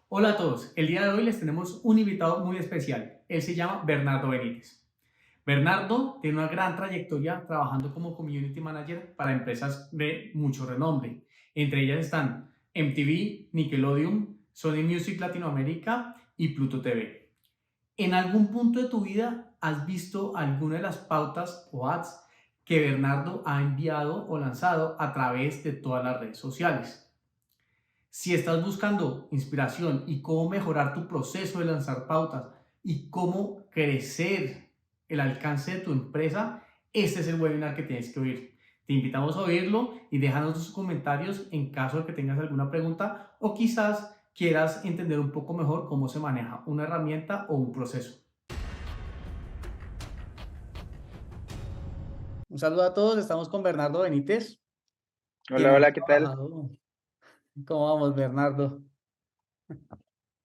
Hola a todos, el día de hoy les tenemos un invitado muy especial. Él se llama Bernardo Benítez. Bernardo tiene una gran trayectoria trabajando como community manager para empresas de mucho renombre. Entre ellas están MTV, Nickelodeon, Sony Music Latinoamérica y Pluto TV. ¿En algún punto de tu vida has visto alguna de las pautas o ads que Bernardo ha enviado o lanzado a través de todas las redes sociales? Si estás buscando inspiración y cómo mejorar tu proceso de lanzar pautas y cómo crecer el alcance de tu empresa, este es el webinar que tienes que oír. Te invitamos a oírlo y déjanos tus comentarios en caso de que tengas alguna pregunta o quizás quieras entender un poco mejor cómo se maneja una herramienta o un proceso. Un saludo a todos, estamos con Bernardo Benítez, quien Hola, ha hola, ¿qué tal? trabajado. ¿Cómo vamos, Bernardo?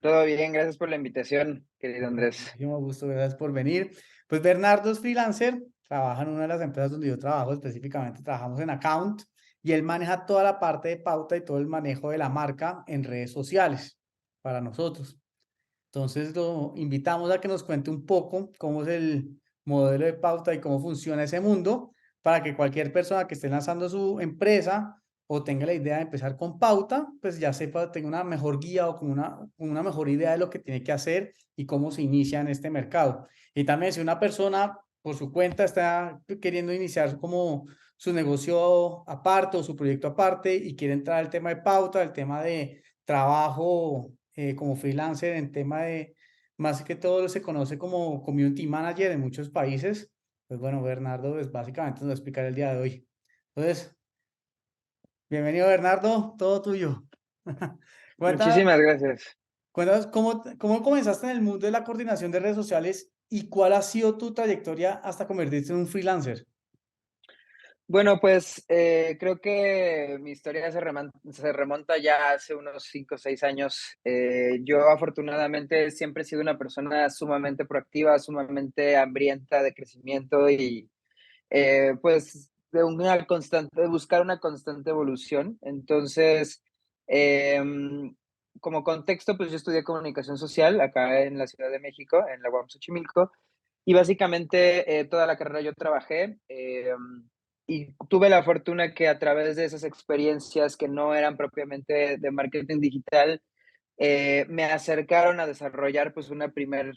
Todo bien, gracias por la invitación, querido Andrés. Muchísimo gusto, gracias por venir. Pues Bernardo es freelancer, trabaja en una de las empresas donde yo trabajo, específicamente trabajamos en Account, y él maneja toda la parte de pauta y todo el manejo de la marca en redes sociales para nosotros. Entonces lo invitamos a que nos cuente un poco cómo es el modelo de pauta y cómo funciona ese mundo para que cualquier persona que esté lanzando su empresa o tenga la idea de empezar con pauta, pues ya sepa, tenga una mejor guía o como una mejor idea de lo que tiene que hacer y cómo se inicia en este mercado. Y también si una persona por su cuenta está queriendo iniciar como su negocio aparte o su proyecto aparte y quiere entrar al tema de pauta, el tema de trabajo como freelancer en tema de, más que todo se conoce como community manager en muchos países. Pues bueno, Bernardo, pues básicamente nos va a explicar el día de hoy. Entonces, bienvenido Bernardo, todo tuyo. Cuéntanos, Muchísimas gracias. cuéntanos cómo comenzaste en el mundo de la coordinación de redes sociales y cuál ha sido tu trayectoria hasta convertirte en un freelancer. Bueno, pues creo que mi historia se remonta ya hace unos 5 o 6 años. Yo afortunadamente siempre he sido una persona sumamente proactiva, sumamente hambrienta de crecimiento y pues de buscar una constante evolución. Entonces, como contexto, pues yo estudié comunicación social acá en la Ciudad de México, en la UAM Xochimilco, y básicamente toda la carrera yo trabajé y tuve la fortuna que a través de esas experiencias que no eran propiamente de marketing digital, me acercaron a desarrollar pues una primer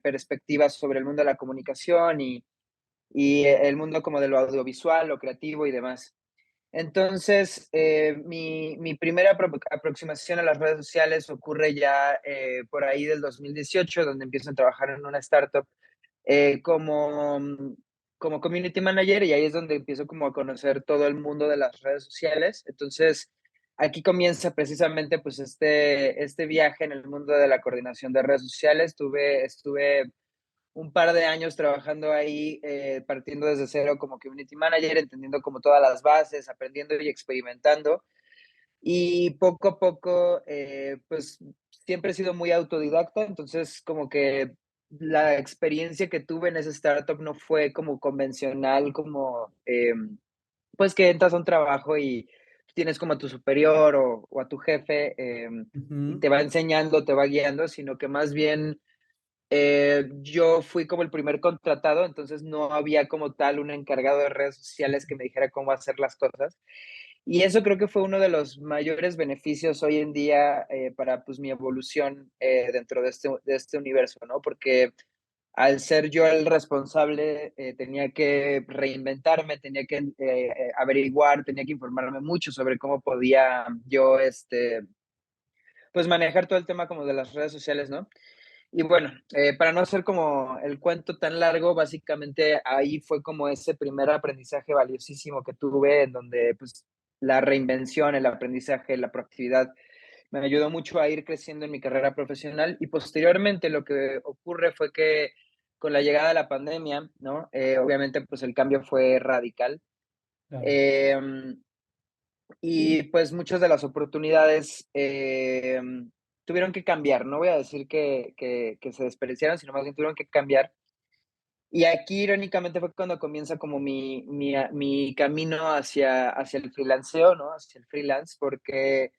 perspectiva sobre el mundo de la comunicación y el mundo como de lo audiovisual, lo creativo y demás. Entonces, mi primera aproximación a las redes sociales ocurre ya por ahí del 2018, donde empiezo a trabajar en una startup como community manager y ahí es donde empiezo como a conocer todo el mundo de las redes sociales. Entonces, aquí comienza precisamente pues este viaje en el mundo de la coordinación de redes sociales. Estuve un par de años trabajando ahí, partiendo desde cero como community manager, entendiendo como todas las bases, aprendiendo y experimentando. Y poco a poco, pues siempre he sido muy autodidacta, entonces como que la experiencia que tuve en ese startup no fue como convencional, como pues que entras a un trabajo y tienes como a tu superior o a tu jefe y Ujú. te va enseñando, te va guiando, sino que más bien yo fui como el primer contratado, entonces no había como tal un encargado de redes sociales que me dijera cómo hacer las cosas. Y eso creo que fue uno de los mayores beneficios hoy en día para pues mi evolución dentro de este universo, ¿no? Porque al ser yo el responsable, tenía que reinventarme, tenía que averiguar, tenía que informarme mucho sobre cómo podía yo, pues manejar todo el tema como de las redes sociales, ¿no? Y bueno, para no hacer como el cuento tan largo, básicamente ahí fue como ese primer aprendizaje valiosísimo que tuve, en donde pues la reinvención, el aprendizaje, la proactividad me ayudó mucho a ir creciendo en mi carrera profesional y posteriormente lo que ocurre fue que con la llegada de la pandemia, ¿no? Obviamente pues el cambio fue radical. Claro. Em, y pues muchas de las oportunidades tuvieron que cambiar. No voy a decir que se desperdiciaron, sino más bien tuvieron que cambiar. Y aquí, irónicamente, fue cuando comienza como mi camino hacia el freelanceo, ¿no? Hacia el freelance, porque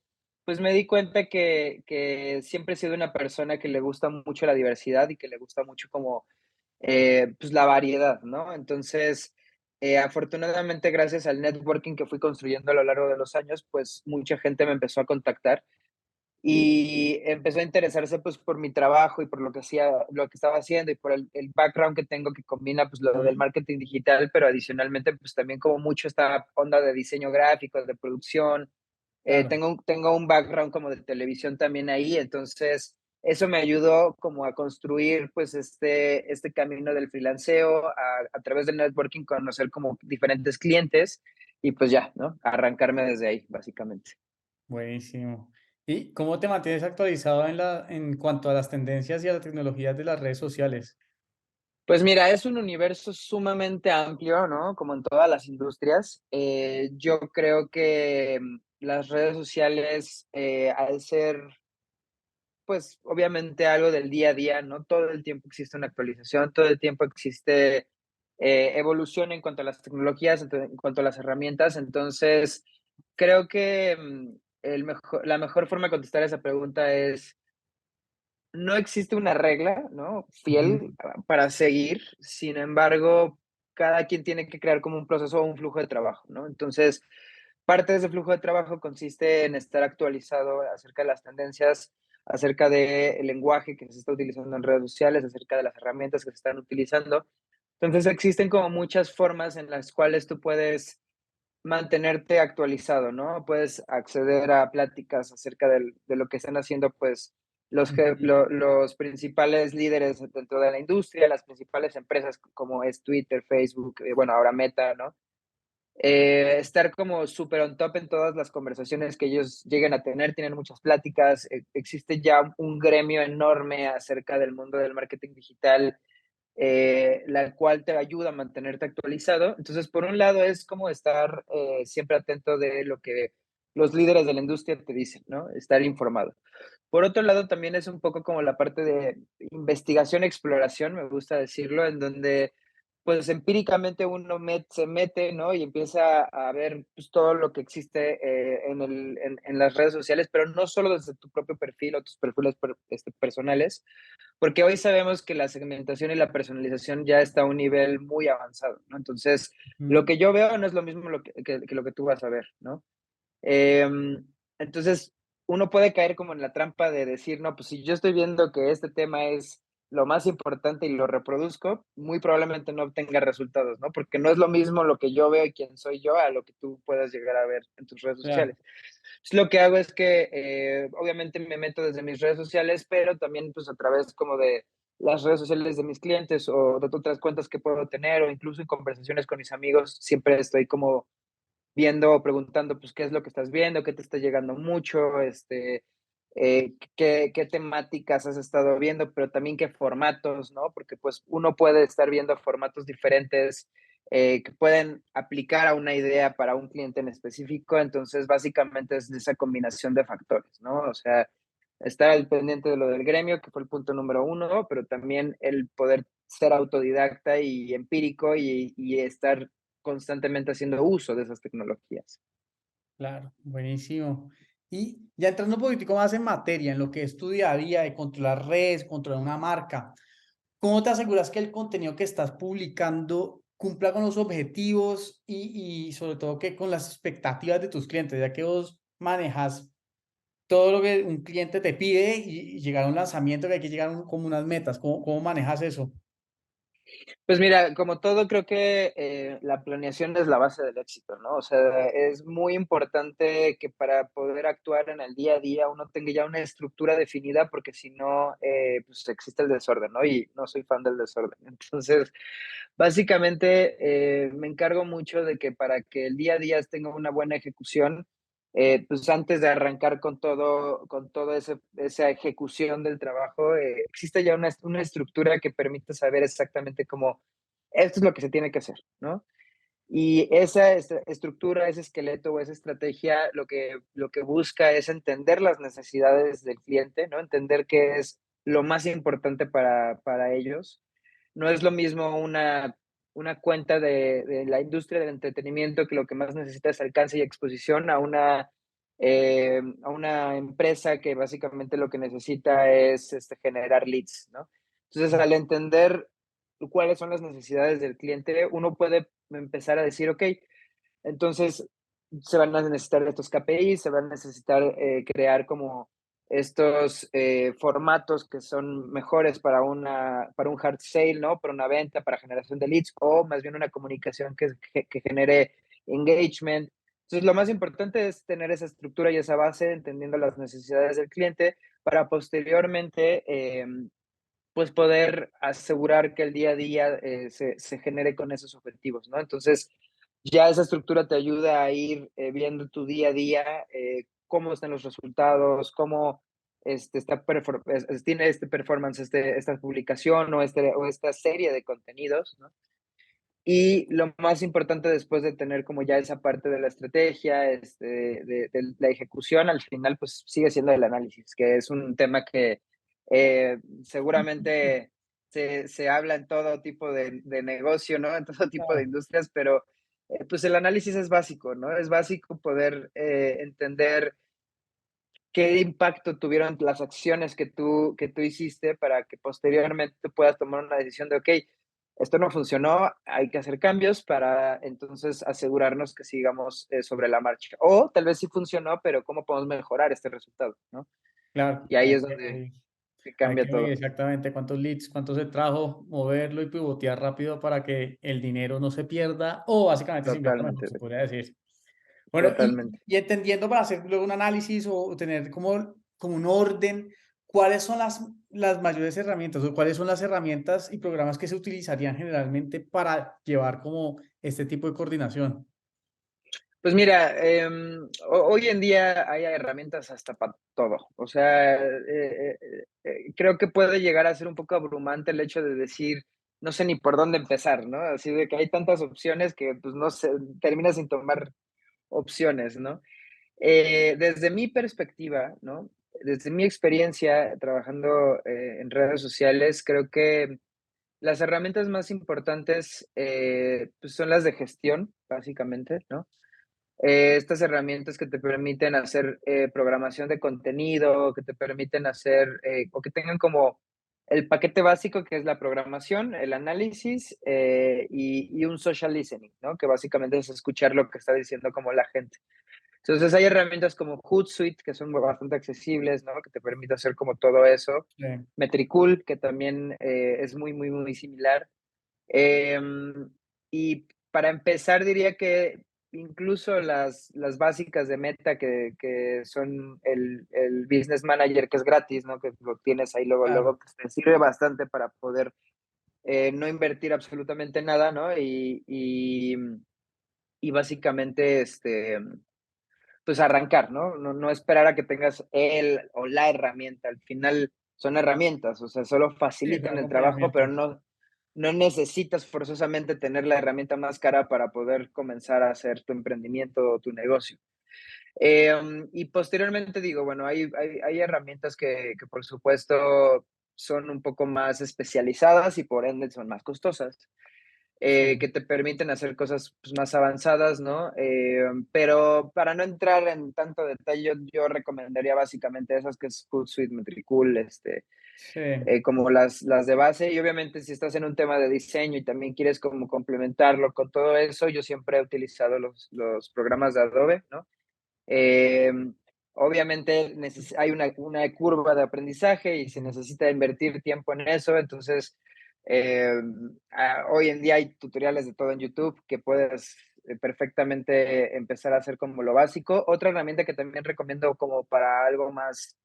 pues me di cuenta que siempre he sido una persona que le gusta mucho la diversidad y que le gusta mucho como pues la variedad, ¿no? Entonces, afortunadamente, gracias al networking que fui construyendo a lo largo de los años, pues mucha gente me empezó a contactar y empezó a interesarse pues por mi trabajo y por lo que hacía, lo que estaba haciendo y por el background que tengo que combina pues lo del Ujú. marketing digital, pero adicionalmente pues también como mucho esta onda de diseño gráfico, de producción, Claro, tengo un background como de televisión también ahí, entonces eso me ayudó como a construir pues este camino del freelanceo, a través del networking, conocer como diferentes clientes y pues ya, ¿no? Arrancarme desde ahí, básicamente. buenísimo. ¿Y cómo te mantienes actualizado en cuanto a las tendencias y a las tecnologías de las redes sociales? Pues mira, es un universo sumamente amplio, ¿no? Como en todas las industrias. Yo creo que las redes sociales, al ser pues, obviamente algo del día a día, ¿no? Todo el tiempo existe una actualización, todo el tiempo existe evolución en cuanto a las tecnologías, en cuanto a las herramientas. Entonces, creo que la mejor forma de contestar esa pregunta es, no existe una regla, ¿no? Fiel Ujú. para seguir. Sin embargo, cada quien tiene que crear como un proceso o un flujo de trabajo, ¿no? Entonces, parte de ese flujo de trabajo consiste en estar actualizado acerca de las tendencias, acerca del lenguaje que se está utilizando en redes sociales, acerca de las herramientas que se están utilizando. Entonces, existen como muchas formas en las cuales tú puedes mantenerte actualizado, ¿no? Puedes acceder a pláticas acerca de lo que están haciendo, pues, Ujú. los principales líderes dentro de la industria, las principales empresas como es Twitter, Facebook, bueno, ahora Meta, ¿no? Estar como súper on top en todas las conversaciones que ellos lleguen a tener, tienen muchas pláticas, existe ya un gremio enorme acerca del mundo del marketing digital, la cual te ayuda a mantenerte actualizado. Entonces, por un lado es como estar siempre atento de lo que los líderes de la industria te dicen, ¿no? Estar informado. Por otro lado, también es un poco como la parte de investigación, exploración, me gusta decirlo, en donde pues empíricamente uno se mete, ¿no? Y empieza a ver pues, todo lo que existe en las redes sociales, pero no solo desde tu propio perfil o tus perfiles personales, porque hoy sabemos que la segmentación y la personalización ya está a un nivel muy avanzado, ¿no? Entonces, lo Ujú. que yo veo no es lo mismo que lo que tú vas a ver, ¿no? Em, entonces, uno puede caer como en la trampa de decir, no, pues si yo estoy viendo que este tema es lo más importante y lo reproduzco, muy probablemente no obtenga resultados, ¿no? Porque no es lo mismo lo que yo veo y quién soy yo a lo que tú puedas llegar a ver en tus redes Claro. sociales. Entonces, lo que hago es que obviamente me meto desde mis redes sociales, pero también pues a través como de las redes sociales de mis clientes o de otras cuentas que puedo tener o incluso en conversaciones con mis amigos, siempre estoy como viendo o preguntando, pues, qué es lo que estás viendo, qué te está llegando mucho, qué temáticas has estado viendo, pero también qué formatos, ¿no? Porque, pues, uno puede estar viendo formatos diferentes, que pueden aplicar a una idea para un cliente en específico. Entonces, básicamente es esa combinación de factores, ¿no? O sea, estar al pendiente de lo del gremio, que fue el punto número uno, pero también el poder ser autodidacta y empírico y estar constantemente haciendo uso de esas tecnologías. Claro, buenísimo. Y ya entrando un poquitico más en materia, en lo que es tu día a día de controlar redes, controlar una marca, ¿cómo te aseguras que el contenido que estás publicando cumpla con los objetivos y sobre todo que con las expectativas de tus clientes, ya que vos manejas todo lo que un cliente te pide y llegar a un lanzamiento que hay que llegar a como unas metas? ¿Cómo manejas eso? Pues mira, como todo, creo que la planeación es la base del éxito, ¿no? O sea, es muy importante que para poder actuar en el día a día uno tenga ya una estructura definida, porque si no, pues existe el desorden, ¿no? Y no soy fan del desorden. Entonces, básicamente, me encargo mucho de que para que el día a día tenga una buena ejecución, pues antes de arrancar con todo esa ejecución del trabajo, existe ya una estructura que permite saber exactamente cómo esto es lo que se tiene que hacer, ¿no? Y esa estructura, ese esqueleto o esa estrategia, lo que busca es entender las necesidades del cliente, ¿no? Entender qué es lo más importante para ellos. No es lo mismo una cuenta de la industria del entretenimiento que lo que más necesita es alcance y exposición a una a una empresa que básicamente lo que necesita es generar leads, ¿no? Entonces, al entender cuáles son las necesidades del cliente, uno puede empezar a decir, ok, entonces se van a necesitar estos KPIs, se van a necesitar crear como estos formatos que son mejores para un hard sale, ¿no? Para una venta, para generación de leads, o más bien una comunicación que genere engagement. Entonces, lo más importante es tener esa estructura y esa base, entendiendo las necesidades del cliente, para posteriormente, pues, poder asegurar que el día a día se genere con esos objetivos, ¿no? Entonces, ya esa estructura te ayuda a ir viendo tu día a día, cómo están los resultados, cómo tiene este performance, esta publicación o esta serie de contenidos, ¿no? Y lo más importante después de tener como ya esa parte de la estrategia, de la ejecución, al final pues sigue siendo el análisis, que es un tema que seguramente se habla en todo tipo de negocio, ¿no? En todo tipo de Claro, industrias, pero pues el análisis es básico, ¿no? Es básico poder entender qué impacto tuvieron las acciones que tú hiciste para que posteriormente puedas tomar una decisión de, ok, esto no funcionó, hay que hacer cambios para entonces asegurarnos que sigamos sobre la marcha. O tal vez sí funcionó, pero ¿cómo podemos mejorar este resultado? ¿No? claro. Y ahí es donde se Hay cambia que medir todo. exactamente cuántos leads, cuánto se trajo, moverlo y pivotear rápido para que el dinero no se pierda o básicamente se invierta mejor, Totalmente, se podría decir. Bueno, totalmente. y entendiendo para hacer luego un análisis o tener como un orden, ¿cuáles son las mayores herramientas o cuáles son las herramientas y programas que se utilizarían generalmente para llevar como este tipo de coordinación? Pues mira, hoy en día hay herramientas hasta para todo. O sea, creo que puede llegar a ser un poco abrumante el hecho de decir, no sé ni por dónde empezar, ¿no? Así de que hay tantas opciones que pues no sé, terminas sin tomar opciones, ¿no? Desde mi perspectiva, ¿no? Desde mi experiencia trabajando en redes sociales, creo que las herramientas más importantes pues son las de gestión, básicamente, ¿no? Estas herramientas que te permiten hacer programación de contenido, que te permiten hacer o que tengan como el paquete básico que es la programación, el análisis y un social listening, ¿no? Que básicamente es escuchar lo que está diciendo como la gente. Entonces hay herramientas como Hootsuite que son bastante accesibles, ¿no? Que te permite hacer como todo eso. Sí, Metricool, que también es muy, muy, muy similar. Em, y para empezar, diría que incluso las básicas de Meta, que son el Business Manager, que es gratis, ¿no? Que lo tienes ahí luego, claro. luego, que te sirve bastante para poder no invertir absolutamente nada, ¿no? Y básicamente, pues arrancar, ¿no? No esperar a que tengas el o la herramienta. Al final son herramientas, o sea, solo Sí, facilitan son el trabajo, pero complementos. no necesitas forzosamente tener la herramienta más cara para poder comenzar a hacer tu emprendimiento o tu negocio. Y posteriormente digo, bueno, hay herramientas que por supuesto son un poco más especializadas y por ende son más costosas Sí, que te permiten hacer cosas pues, más avanzadas, ¿no? Pero para no entrar en tanto detalle, yo recomendaría básicamente esas que es Hootsuite, Metricool, sí, como las de base. Y obviamente si estás en un tema de diseño y también quieres como complementarlo con todo eso, yo siempre he utilizado los programas de Adobe, ¿no? Eh, obviamente hay una curva de aprendizaje y se sí, necesita invertir tiempo en eso, entonces hoy en día hay tutoriales de todo en YouTube que puedes perfectamente empezar a hacer como lo básico. Otra herramienta que también recomiendo como para algo más,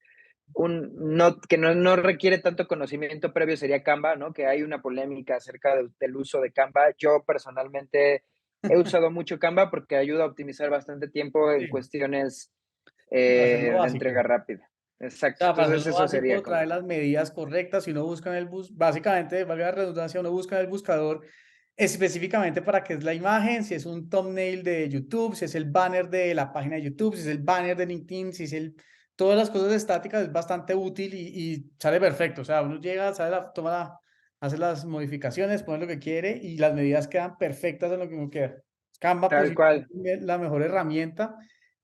que no requiere tanto conocimiento previo sería Canva, ¿no? Que hay una polémica acerca del uso de Canva. Yo personalmente he usado mucho Canva porque ayuda a optimizar bastante tiempo en sí, cuestiones para hacerlo de básico. entrega rápida. O Exacto. sea, para Entonces hacerlo eso sería básico, como, trae las medidas correctas. Si uno busca en el bus, básicamente, valga la redundancia, uno busca en el buscador específicamente para qué es la imagen, si es un thumbnail de YouTube, si es el banner de la página de YouTube, si es el banner de LinkedIn, si es todas las cosas estáticas, es bastante útil y sale perfecto. O sea, uno llega, sale hace las modificaciones, pone lo que quiere y las medidas quedan perfectas en lo que uno quiera. Canva tal cual. posiblemente la mejor herramienta.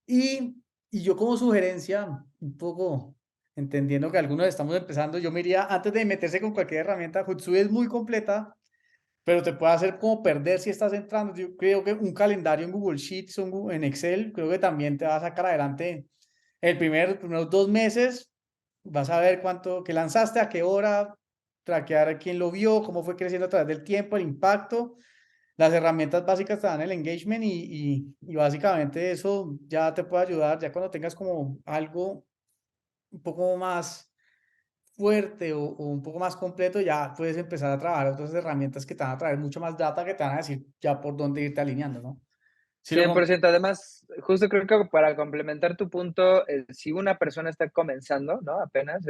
Y Y yo como sugerencia, un poco entendiendo que algunos estamos empezando, yo me iría, antes de meterse con cualquier herramienta, Hootsuite es muy completa, pero te puede hacer como perder si estás entrando. Yo creo que un calendario en Google Sheets o en Excel, creo que también te va a sacar adelante primeros 2 meses. Vas a ver cuánto que lanzaste, a qué hora, traquear a quién lo vio, cómo fue creciendo a través del tiempo, el impacto. Las herramientas básicas te dan el engagement y básicamente eso ya te puede ayudar, ya cuando tengas como algo un poco más fuerte o un poco más completo, ya puedes empezar a trabajar otras herramientas que te van a traer mucho más data, que te van a decir ya por dónde irte alineando, ¿no? Si lo 100%. Además, justo creo que para complementar tu punto, si una persona está comenzando, ¿no? Apenas,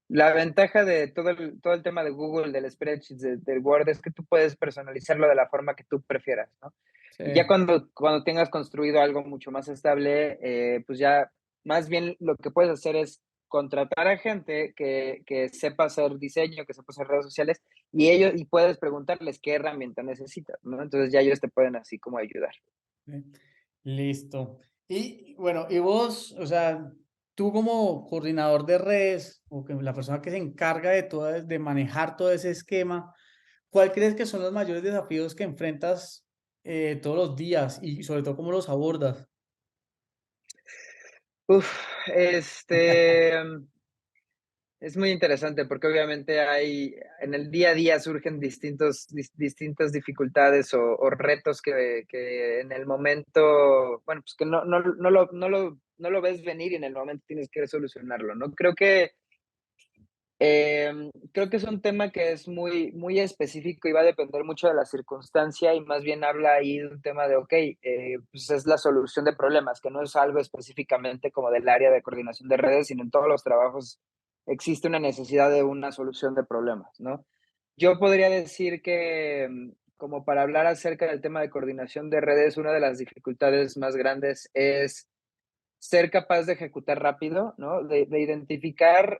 la ventaja de todo el tema de Google, del spreadsheet, del Word, es que tú puedes personalizarlo de la forma que tú prefieras, ¿no? sí, Y ya cuando tengas construido algo mucho más estable, pues ya más bien lo que puedes hacer es contratar a gente que sepa hacer diseño, que sepa hacer redes sociales, y puedes preguntarles qué herramienta necesitas, ¿no? Entonces ya ellos te pueden así como ayudar. sí. Listo. Y bueno, y vos, o sea, tú como coordinador de redes o que la persona que se encarga de todo, de manejar todo ese esquema, ¿cuál crees que son los mayores desafíos que enfrentas todos los días y sobre todo cómo los abordas? Uf, es muy interesante porque obviamente en el día a día surgen distintas dificultades o retos que en el momento, bueno, pues que no lo ves venir y en el momento tienes que solucionarlo, ¿no? Creo que es un tema que es muy específico y va a depender mucho de la circunstancia y más bien habla ahí de un tema de, ok, pues es la solución de problemas, que no es algo específicamente como del área de coordinación de redes, sino en todos los trabajos existe una necesidad de una solución de problemas, ¿no? Yo podría decir que, como para hablar acerca del tema de coordinación de redes, una de las dificultades más grandes es ser capaz de ejecutar rápido, ¿no? De identificar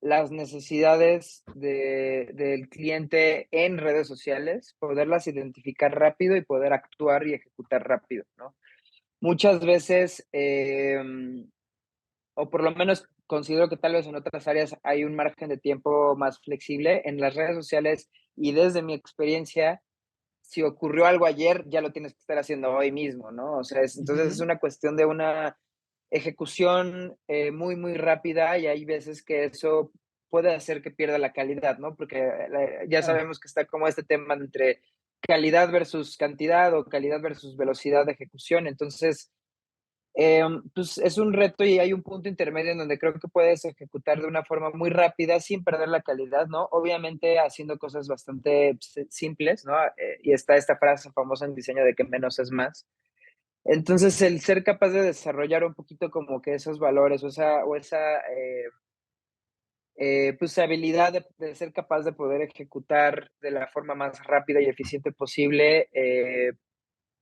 las necesidades del cliente en redes sociales, poderlas identificar rápido y poder actuar y ejecutar rápido, ¿no? Muchas veces, o por lo menos considero que tal vez en otras áreas hay un margen de tiempo más flexible. En las redes sociales y desde mi experiencia, si ocurrió algo ayer, ya lo tienes que estar haciendo hoy mismo, ¿no? O sea, entonces es Ujú. una cuestión de una ejecución muy rápida y hay veces que eso puede hacer que pierda la calidad, ¿no? Porque ya Claro, sabemos que está como este tema entre calidad versus cantidad o calidad versus velocidad de ejecución. Entonces, pues es un reto y hay un punto intermedio en donde creo que puedes ejecutar de una forma muy rápida sin perder la calidad, ¿no? Obviamente haciendo cosas bastante simples, ¿no? Y está esta frase famosa en diseño de que menos es más. Entonces, el ser capaz de desarrollar un poquito como que esos valores o esa pues, habilidad de ser capaz de poder ejecutar de la forma más rápida y eficiente posible,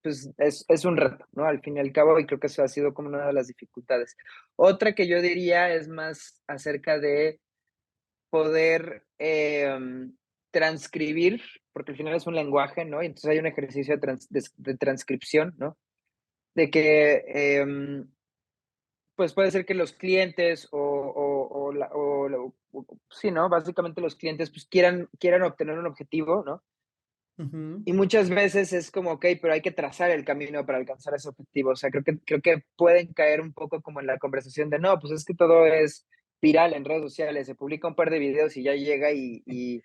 pues es un reto, ¿no? Al fin y al cabo, y creo que eso ha sido como una de las dificultades. Otra que yo diría es más acerca de poder transcribir, porque al final es un lenguaje, ¿no? Y entonces hay un ejercicio de transcripción, ¿no? De que pues puede ser que los clientes sí, ¿no? Básicamente los clientes pues quieran obtener un objetivo, ¿no? ujú, Y muchas veces es como, ok, pero hay que trazar el camino para alcanzar ese objetivo. O sea, creo que pueden caer un poco como en la conversación de, no, pues es que todo es viral en redes sociales, se publica un par de videos y ya llega y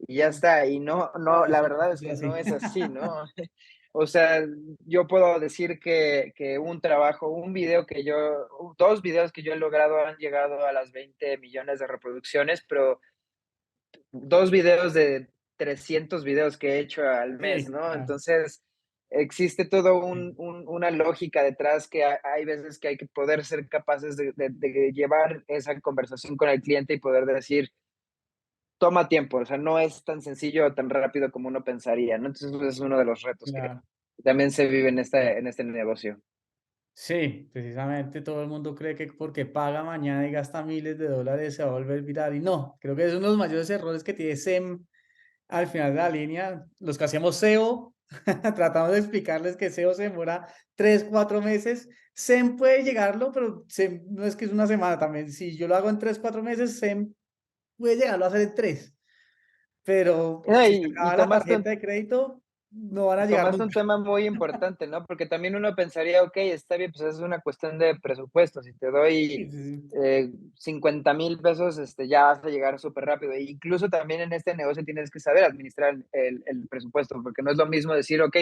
ya sí. está. Y no, No, no, la eso no verdad es que funciona no así. es así, ¿no? O sea, yo puedo decir que un trabajo, un video que yo, dos videos que yo he logrado han llegado a las 20 millones de reproducciones, pero dos videos de 300 videos que he hecho al mes, Sí, ¿no? claro. Entonces, existe todo Sí. una lógica detrás que hay veces que hay que poder ser capaces de llevar esa conversación con el cliente y poder decir, toma tiempo, o sea, no es tan sencillo o tan rápido como uno pensaría, ¿no? Entonces, ese es uno de los retos que Claro. también se vive en este negocio. Sí, precisamente todo el mundo cree que porque paga mañana y gasta miles de dólares se va a volver viral. Y no, creo que es uno de los mayores errores que tiene SEM al final de la línea. Los que hacemos SEO, tratamos de explicarles que SEO se demora 3, 4 meses. Zen puede llegarlo, pero Zen no es que es una semana también. Si yo lo hago en 3, 4 meses, Zen puede llegarlo a hacer en 3. Pero No, si se y acaba la tarjeta de crédito, no van a llegar tomaste un nunca. tema muy importante, ¿no? Porque también uno pensaría, ok, está bien, pues es una cuestión de presupuesto. Si te doy Sí, sí, 50,000 pesos, ya vas a llegar súper rápido. E incluso también en este negocio tienes que saber administrar el presupuesto, porque no es lo mismo decir, ok,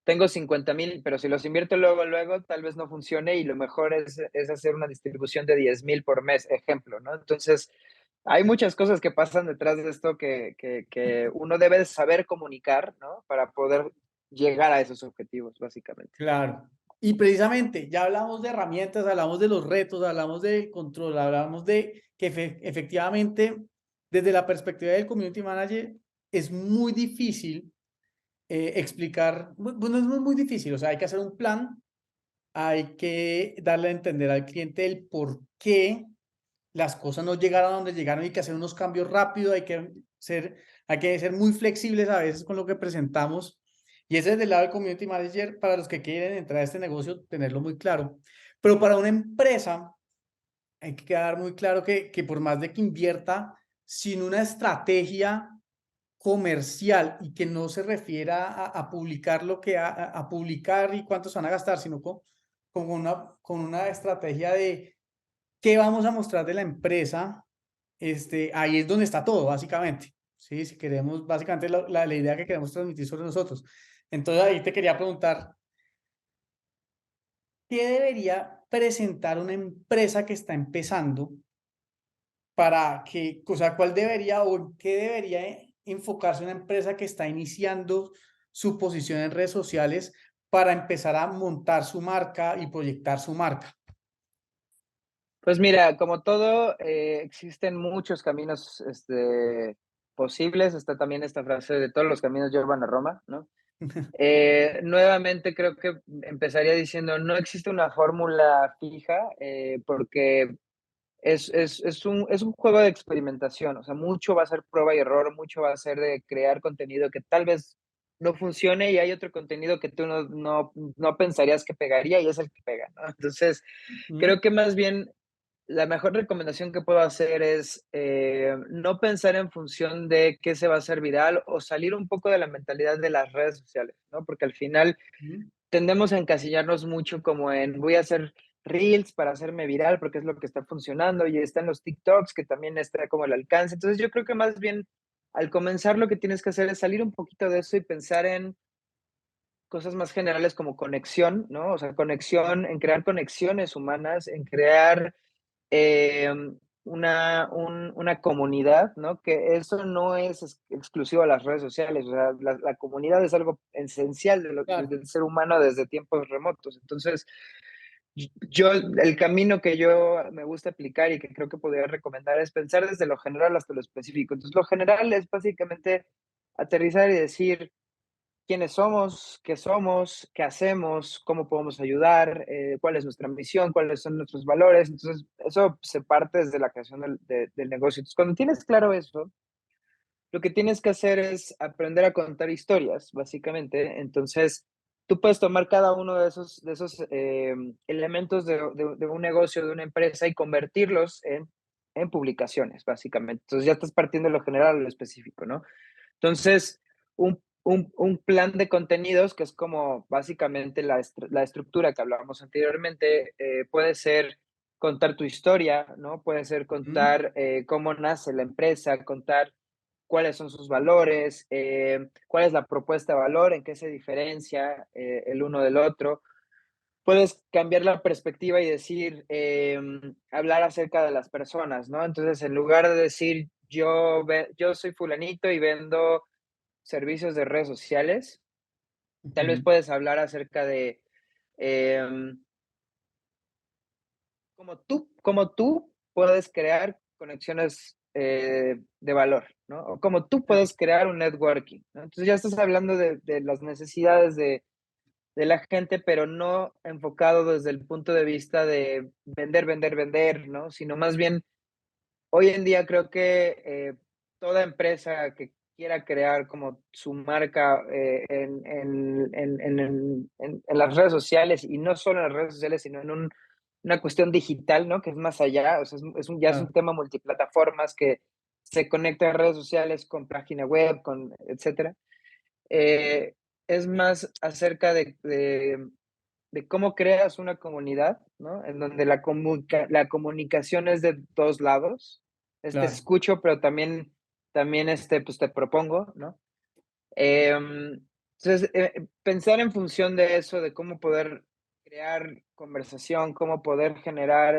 tengo 50,000, pero si los invierto luego, luego, tal vez no funcione y lo mejor es hacer una distribución de 10,000 por mes, ejemplo, ¿no? Entonces, hay muchas cosas que pasan detrás de esto que uno debe de saber comunicar, ¿no? Para poder llegar a esos objetivos, básicamente. claro. Y precisamente, ya hablamos de herramientas, hablamos de los retos, hablamos del control, hablamos de que efectivamente, desde la perspectiva del community manager, es muy difícil explicar, bueno, es muy difícil, o sea, hay que hacer un plan, hay que darle a entender al cliente el por qué las cosas no llegaron a donde llegaron, hay que hacer unos cambios rápido, hay que ser muy flexibles a veces con lo que presentamos. Y ese es del lado del community manager para los que quieren entrar a este negocio, tenerlo muy claro. Pero para una empresa hay que quedar muy claro que por más de que invierta, sin una estrategia comercial y que no se refiera a publicar lo que a publicar y cuántos van a gastar, sino con una estrategia de qué vamos a mostrar de la empresa, ahí es donde está todo, básicamente. ¿Sí? Si queremos, básicamente la idea que queremos transmitir sobre nosotros. Entonces ahí te quería preguntar, ¿qué debería presentar una empresa que está empezando para que, o sea, cuál debería o en qué debería enfocarse una empresa que está iniciando su posición en redes sociales para empezar a montar su marca y proyectar su marca? Pues mira, como todo, existen muchos caminos posibles. Está también esta frase de todos los caminos llevan a Roma, ¿no? Nuevamente creo que empezaría diciendo, no existe una fórmula fija, porque es un juego de experimentación, o sea, mucho va a ser prueba y error, mucho va a ser de crear contenido que tal vez no funcione y hay otro contenido que tú no pensarías que pegaría y es el que pega, ¿no? Entonces, Ujú, creo que más bien la mejor recomendación que puedo hacer es no pensar en función de qué se va a hacer viral o salir un poco de la mentalidad de las redes sociales, ¿no? Porque al final ujú, tendemos a encasillarnos mucho como en voy a hacer reels para hacerme viral porque es lo que está funcionando y están los TikToks que también está como el alcance. Entonces yo creo que más bien al comenzar lo que tienes que hacer es salir un poquito de eso y pensar en cosas más generales como conexión, ¿no? O sea, conexión, en crear conexiones humanas, en crear eh, una comunidad, ¿no? Que eso no es exclusivo a las redes sociales, o sea, la comunidad es algo esencial claro. del ser humano desde tiempos remotos. Entonces, yo, el camino que yo me gusta aplicar y que creo que podría recomendar es pensar desde lo general hasta lo específico. Entonces, lo general es básicamente aterrizar y decir, quiénes somos, qué hacemos, cómo podemos ayudar, cuál es nuestra misión, cuáles son nuestros valores. Entonces, eso se parte desde la creación del negocio. Entonces, cuando tienes claro eso, lo que tienes que hacer es aprender a contar historias, básicamente. Entonces, tú puedes tomar cada uno de esos elementos de un negocio, de una empresa y convertirlos en publicaciones, básicamente. Entonces, ya estás partiendo de lo general a lo específico, ¿no? Entonces, un plan de contenidos, que es como básicamente la estructura que hablábamos anteriormente, puede ser contar tu historia, ¿no? Puede ser Ujú, contar cómo nace la empresa, contar cuáles son sus valores, cuál es la propuesta de valor, en qué se diferencia el uno del otro. Puedes cambiar la perspectiva y decir, hablar acerca de las personas, ¿no? Entonces, en lugar de decir, yo soy fulanito y vendo servicios de redes sociales, tal vez ujú, puedes hablar acerca de em, cómo tú puedes crear conexiones de valor, ¿no? O cómo tú claro. puedes crear un networking, ¿no? Entonces ya estás hablando de las necesidades de la gente, pero no enfocado desde el punto de vista de vender, vender, vender, ¿no? Sino más bien, hoy en día creo que toda empresa quiera crear como su marca en las redes sociales y no solo en las redes sociales, sino en una cuestión digital, ¿no? Que es más allá, o sea, ya es un Claro, tema multiplataformas que se conecta a redes sociales con página web, con etcétera. Eh, es más acerca de cómo creas una comunidad, ¿no? En donde la comunicación es de dos lados. claro, Escucho, pero también pues te propongo, ¿no? Entonces, pensar en función de eso, de cómo poder crear conversación, cómo poder generar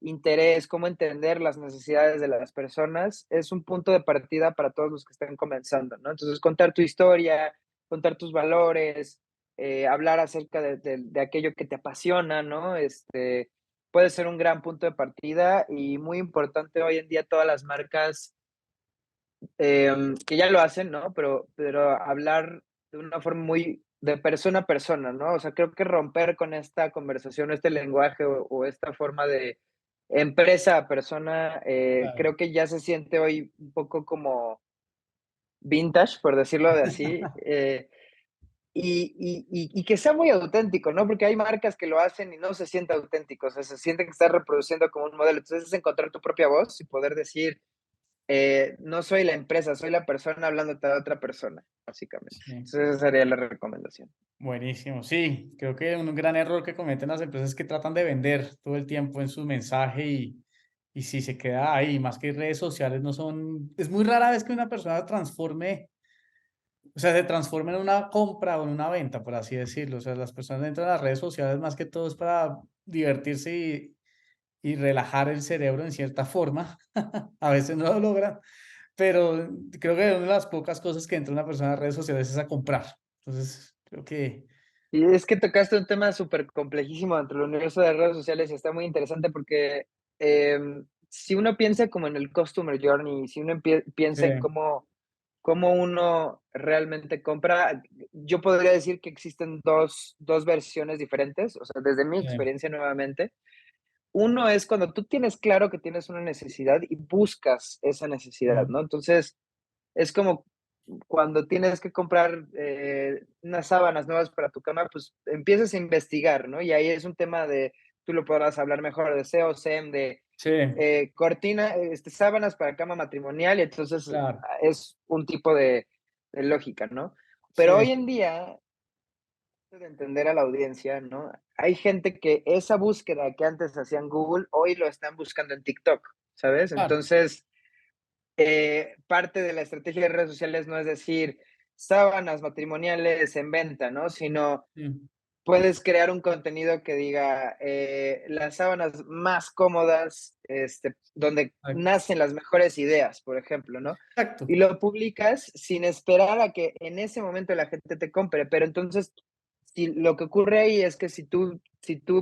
interés, cómo entender las necesidades de las personas, es un punto de partida para todos los que están comenzando, ¿no? Entonces, contar tu historia, contar tus valores, hablar acerca de aquello que te apasiona, ¿no? Puede ser un gran punto de partida y muy importante hoy en día todas las marcas que ya lo hacen, ¿no? Pero hablar de una forma muy de persona a persona, ¿no? O sea, creo que romper con esta conversación, este lenguaje o esta forma de empresa a persona, claro. creo que ya se siente hoy un poco como vintage, por decirlo de así, y que sea muy auténtico, ¿no? Porque hay marcas que lo hacen y no se siente auténtico, o sea, se siente que estás reproduciendo como un modelo. Entonces es encontrar tu propia voz y poder decir, no soy la empresa, soy la persona hablándote a otra persona, básicamente. Sí. Entonces, esa sería la recomendación. Buenísimo, sí, creo que un gran error que cometen las empresas es que tratan de vender todo el tiempo en su mensaje y si se queda ahí, más que redes sociales no son, es muy rara vez que una persona transforme, o sea, se transforme en una compra o en una venta, por así decirlo, o sea, las personas entran a las redes sociales más que todo es para divertirse y relajar el cerebro en cierta forma, a veces no lo logran, pero creo que una de las pocas cosas que entra una persona a redes sociales es a comprar, entonces creo que... Y es que tocaste un tema súper complejísimo dentro del universo de redes sociales y está muy interesante porque si uno piensa como en el customer journey, si uno Sí, piensa en cómo uno realmente compra, yo podría decir que existen dos versiones diferentes, o sea, desde mi sí, experiencia nuevamente. Uno es cuando tú tienes claro que tienes una necesidad y buscas esa necesidad, sí. ¿no? Entonces, es como cuando tienes que comprar unas sábanas nuevas para tu cama, pues empiezas a investigar, ¿no? Y ahí es un tema de, tú lo podrás hablar mejor, de SEO, SEM, de Sí, cortina, sábanas para cama matrimonial, y entonces claro, es un tipo de lógica, ¿no? sí, Pero hoy en día, de entender a la audiencia, ¿no? Hay gente que esa búsqueda que antes hacían Google, hoy lo están buscando en TikTok, ¿sabes? claro, Entonces, parte de la estrategia de redes sociales no es decir sábanas matrimoniales en venta, ¿no? Sino sí, puedes crear un contenido que diga las sábanas más cómodas, donde exacto, nacen las mejores ideas, por ejemplo, ¿no? exacto, Y lo publicas sin esperar a que en ese momento la gente te compre, pero entonces si lo que ocurre ahí es que si tú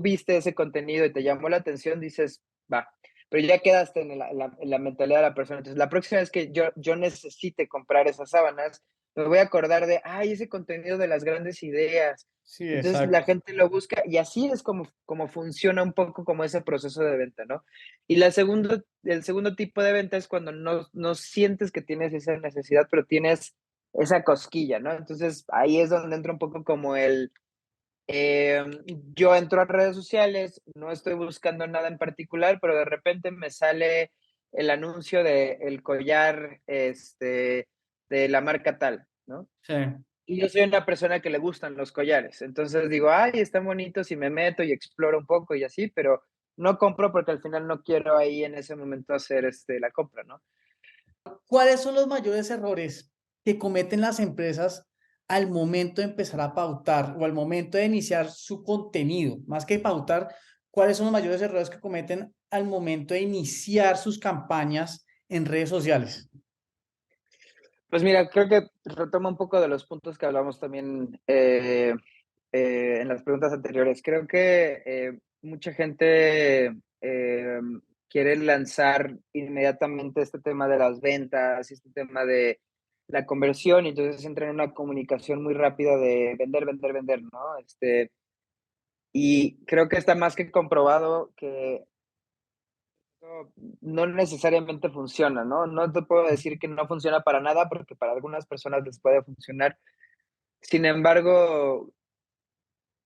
viste ese contenido y te llamó la atención, dices, va, pero ya quedaste en la mentalidad de la persona. Entonces, la próxima vez que yo necesite comprar esas sábanas, me voy a acordar de, ay, ese contenido de las grandes ideas. sí, Entonces, la exacto, gente lo busca y así es como funciona un poco como ese proceso de venta, ¿no? Y el segundo tipo de venta es cuando no sientes que tienes esa necesidad, pero tienes esa cosquilla, ¿no? Entonces, ahí es donde entra un poco como yo entro a redes sociales, no estoy buscando nada en particular, pero de repente me sale el anuncio de el collar, de la marca tal, ¿no? sí, Y yo soy una persona que le gustan los collares, entonces digo, ay, están bonitos y me meto y exploro un poco y así, pero no compro porque al final no quiero ahí en ese momento hacer la compra, ¿no? ¿cuáles son los mayores errores que cometen las empresas al momento de empezar a pautar o al momento de iniciar su contenido? Más que pautar, ¿cuáles son los mayores errores que cometen al momento de iniciar sus campañas en redes sociales? Pues mira, creo que retoma un poco de los puntos que hablamos también en las preguntas anteriores. Creo que mucha gente quiere lanzar inmediatamente este tema de las ventas, este tema de la conversión, y entonces entra en una comunicación muy rápida de vender, vender, vender, ¿no? Y creo que está más que comprobado que no necesariamente funciona, ¿no? No te puedo decir que no funciona para nada, porque para algunas personas les puede funcionar. Sin embargo,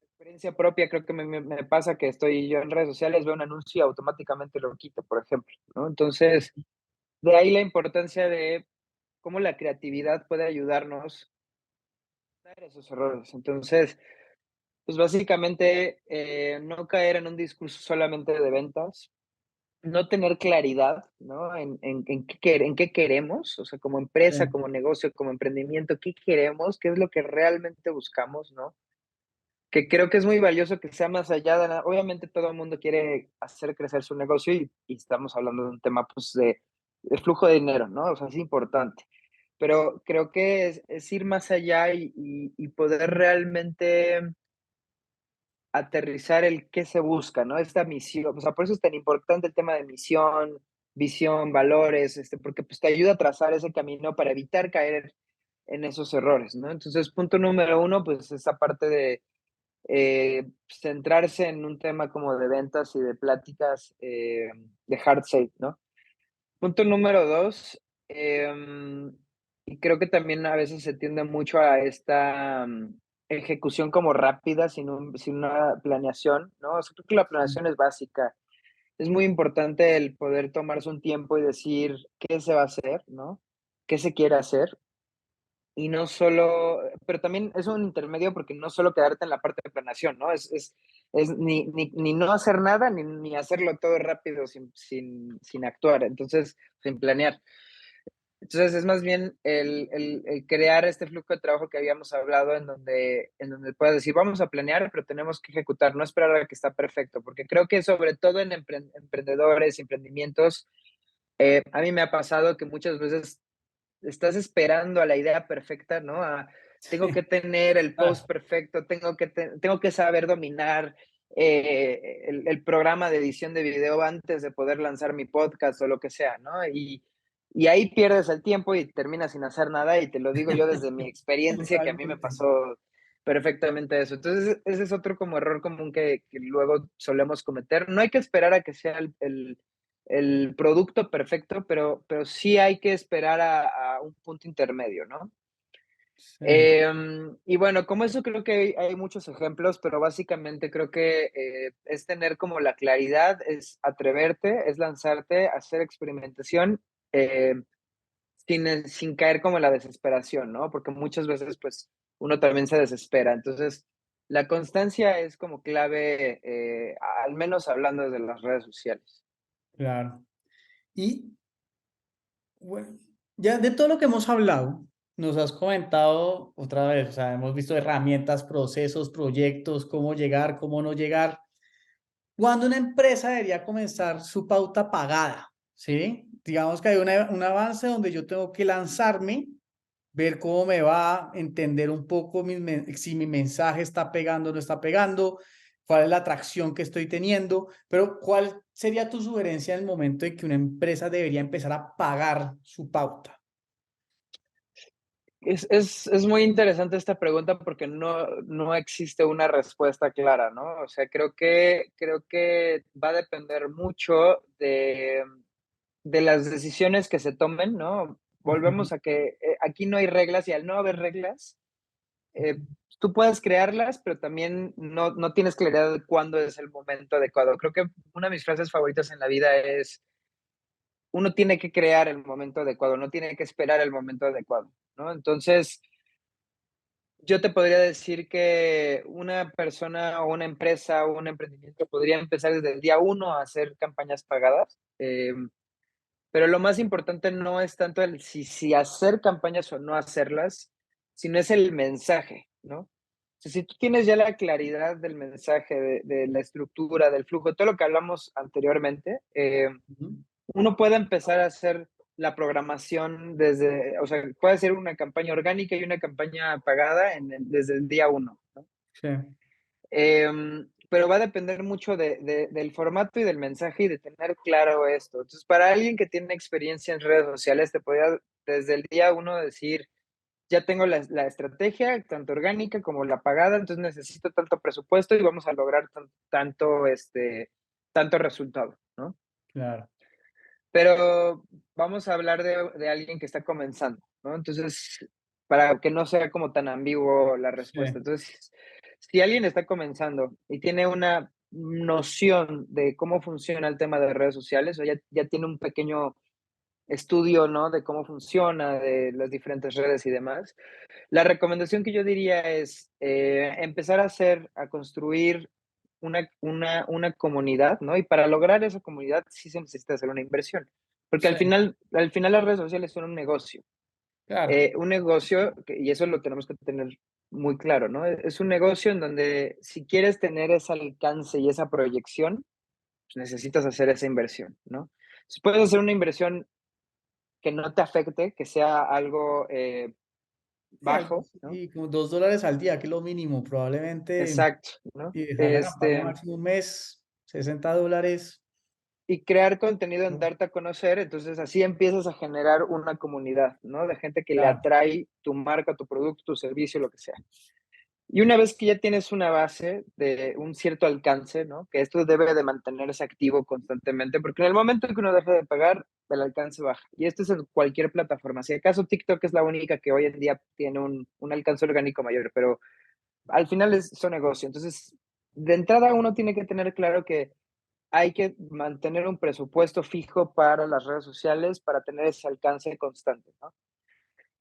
experiencia propia, creo que me pasa que estoy yo en redes sociales, veo un anuncio y automáticamente lo quito, por ejemplo, ¿no? Entonces, de ahí la importancia de cómo la creatividad puede ayudarnos a evitar esos errores. Entonces, pues básicamente, no caer en un discurso solamente de ventas, no tener claridad, ¿no? En qué queremos, o sea, como empresa, Sí, como negocio, como emprendimiento, qué queremos, qué es lo que realmente buscamos, ¿no? Que creo que es muy valioso que sea más allá de nada. Obviamente todo el mundo quiere hacer crecer su negocio y estamos hablando de un tema, pues, de flujo de dinero, ¿no? O sea, es importante. Pero creo que es ir más allá y poder realmente aterrizar el qué se busca, ¿no? Esta misión, o sea, por eso es tan importante el tema de misión, visión, valores, porque pues te ayuda a trazar ese camino para evitar caer en esos errores, ¿no? Entonces, punto número uno, pues esa parte de centrarse en un tema como de ventas y de pláticas de hard sale, ¿no? Punto número dos, y creo que también a veces se tiende mucho a esta ejecución como rápida, sin una planeación, ¿no? O sea, creo que la planeación es básica. Es muy importante el poder tomarse un tiempo y decir qué se va a hacer, ¿no? ¿Qué se quiere hacer? Y no solo, pero también es un intermedio porque no solo quedarte en la parte de planeación, ¿no? Es ni no hacer nada, ni hacerlo todo rápido sin actuar, entonces, sin planear. Entonces, es más bien el crear este flujo de trabajo que habíamos hablado en donde puedas decir, vamos a planear, pero tenemos que ejecutar, no esperar a que está perfecto, porque creo que sobre todo en emprendedores, emprendimientos, a mí me ha pasado que muchas veces estás esperando a la idea perfecta, ¿no? Tengo que sí, tener el post claro, perfecto, tengo que saber dominar el programa de edición de video antes de poder lanzar mi podcast o lo que sea, ¿no? Y ahí pierdes el tiempo y terminas sin hacer nada, y te lo digo yo desde mi experiencia, que a mí me totalmente. pasó perfectamente eso. Entonces, ese es otro como error común que luego solemos cometer. No hay que esperar a que sea el producto perfecto, pero sí hay que esperar a un punto intermedio, ¿no? Sí, Y bueno, como eso creo que hay muchos ejemplos, pero básicamente creo que es tener como la claridad, es atreverte, es lanzarte, hacer experimentación eh, sin caer como en la desesperación, ¿no? Porque muchas veces pues uno también se desespera. Entonces, la constancia es como clave, al menos hablando desde las redes sociales. claro. Y bueno, ya de todo lo que hemos hablado, nos has comentado otra vez, o sea, hemos visto herramientas, procesos, proyectos, cómo llegar, cómo no llegar. ¿Cuándo una empresa debería comenzar su pauta pagada? ¿Sí? Digamos que hay un avance donde yo tengo que lanzarme, ver cómo me va, entender un poco si mi mensaje está pegando o no está pegando, cuál es la atracción que estoy teniendo, pero ¿cuál sería tu sugerencia en el momento en que una empresa debería empezar a pagar su pauta? Es muy interesante esta pregunta porque no existe una respuesta clara, ¿no? O sea, creo que va a depender mucho de las decisiones que se tomen, ¿no? Ujú, Volvemos a que aquí no hay reglas, y al no haber reglas, tú puedes crearlas, pero también no tienes claridad de cuándo es el momento adecuado. Creo que una de mis frases favoritas en la vida es, uno tiene que crear el momento adecuado, no tiene que esperar el momento adecuado, ¿no? Entonces, yo te podría decir que una persona o una empresa o un emprendimiento podría empezar desde el día uno a hacer campañas pagadas, pero lo más importante no es tanto el si hacer campañas o no hacerlas, sino es el mensaje, ¿no? O sea, si tú tienes ya la claridad del mensaje, de la estructura, del flujo, todo lo que hablamos anteriormente, ujú. uno puede empezar a hacer la programación o sea, puede ser una campaña orgánica y una campaña pagada desde el día uno, ¿no? Sí, Pero va a depender mucho del formato y del mensaje y de tener claro esto. Entonces, para alguien que tiene experiencia en redes sociales, te podría desde el día uno decir, ya tengo la estrategia, tanto orgánica como la pagada, entonces necesito tanto presupuesto y vamos a lograr tanto resultado, ¿no? claro. Pero vamos a hablar de alguien que está comenzando, ¿no? Entonces, para que no sea como tan ambiguo la respuesta. Sí, Entonces, si alguien está comenzando y tiene una noción de cómo funciona el tema de redes sociales, o ya tiene un pequeño estudio, ¿no? De cómo funciona, de las diferentes redes y demás, la recomendación que yo diría es empezar a hacer, a construir una comunidad, ¿no? Y para lograr esa comunidad sí se necesita hacer una inversión, porque sí, al final las redes sociales son claro, un negocio, y eso lo tenemos que tener muy claro, ¿no? Es un negocio en donde si quieres tener ese alcance y esa proyección, pues necesitas hacer esa inversión, ¿no? Entonces, puedes hacer una inversión que no te afecte, que sea algo sí, algo bajo, ¿no? así, como $2 al día, que es lo mínimo, probablemente, Exacto, ¿no? y dejar la campaña máximo un mes, $60. Y crear contenido en No, darte a conocer, entonces así empiezas a generar una comunidad, ¿no? De gente que le claro, atrae tu marca, tu producto, tu servicio, lo que sea. Y una vez que ya tienes una base de un cierto alcance, ¿no? Que esto debe de mantenerse activo constantemente, porque en el momento en que uno deja de pagar, el alcance baja. Y esto es en cualquier plataforma. Si acaso TikTok es la única que hoy en día tiene un alcance orgánico mayor, pero al final es su negocio. Entonces, de entrada uno tiene que tener claro que hay que mantener un presupuesto fijo para las redes sociales para tener ese alcance constante, ¿no?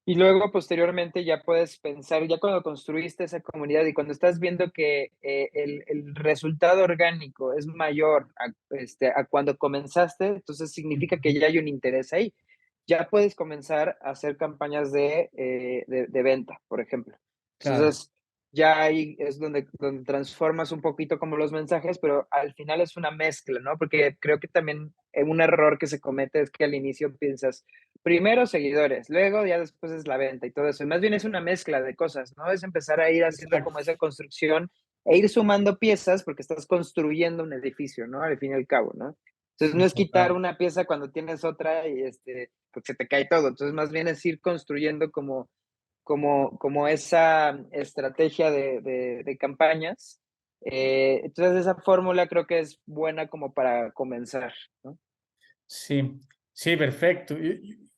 Y luego, posteriormente, ya puedes pensar, ya cuando construiste esa comunidad y cuando estás viendo que el resultado orgánico es mayor a cuando comenzaste, entonces significa que ujú, ya hay un interés ahí. Ya puedes comenzar a hacer campañas de venta, por ejemplo. claro, Entonces, ya ahí es donde transformas un poquito como los mensajes, pero al final es una mezcla, ¿no? Porque creo que también un error que se comete es que al inicio piensas, primero seguidores, luego ya después es la venta y todo eso. Y más bien es una mezcla de cosas, ¿no? Es empezar a ir haciendo exacto, como esa construcción e ir sumando piezas porque estás construyendo un edificio, ¿no? Al fin y al cabo, ¿no? Entonces no sí, es quitar total. una pieza cuando tienes otra y pues se te cae todo. Entonces más bien es ir construyendo como esa estrategia de campañas. Entonces esa fórmula creo que es buena como para comenzar, ¿no? Sí, sí, perfecto.